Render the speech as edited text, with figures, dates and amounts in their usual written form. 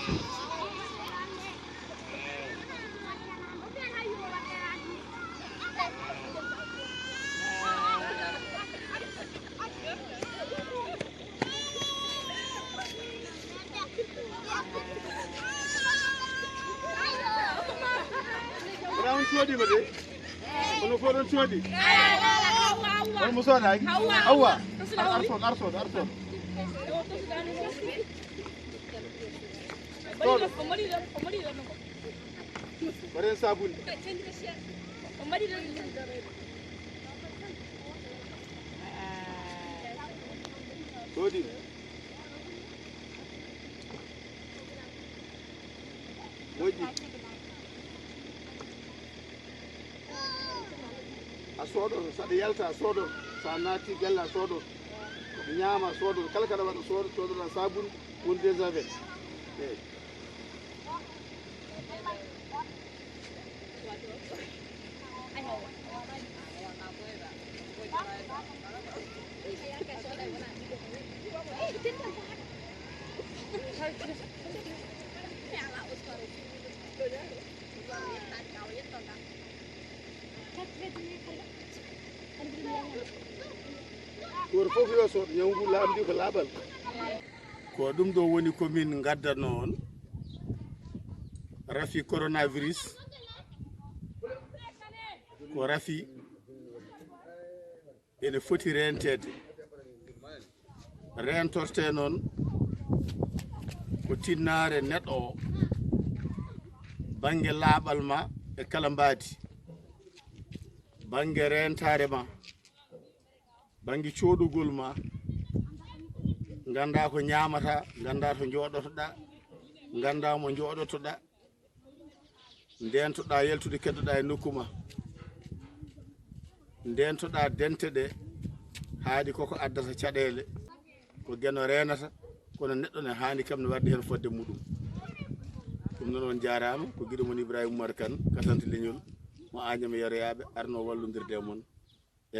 Brown chodi bade. Ono foron chodi. Ono muso da. Hawa. Arso. Bare sabun. Chodi. Moji. A sodo saɗa yalta sodo sa naati gella sodo ñaama sodo kala kada waɗa sodoɗa sabun woni déjavel eyi Koor fof yo so ñawngu laamdi ko laabal ko ɗum ɗo woni commune gaddano on rafi coronavirus ko rafi ene foti rentede rentorte noon ko tinnare neɗɗo o bange laaɓal ma e kala mbaadi bange rentare ma bangi coɗugol ma ganda ko ñamata ganda to joɗotoɗa ganda mo joɗotoɗa ndentoɗa yeltude keddoɗa e nokku ma ndentoɗa dente ɗe haadi koko addata caɗele ko gueno renata kono neɗɗo ne hani kam ne wadde hen fodde muɗum ɗum noon on jarama ko guiɗo mon Ibrahima Oumar Kane kasante leñol mo Agname Yeroyaɓe arno wallodirde mon e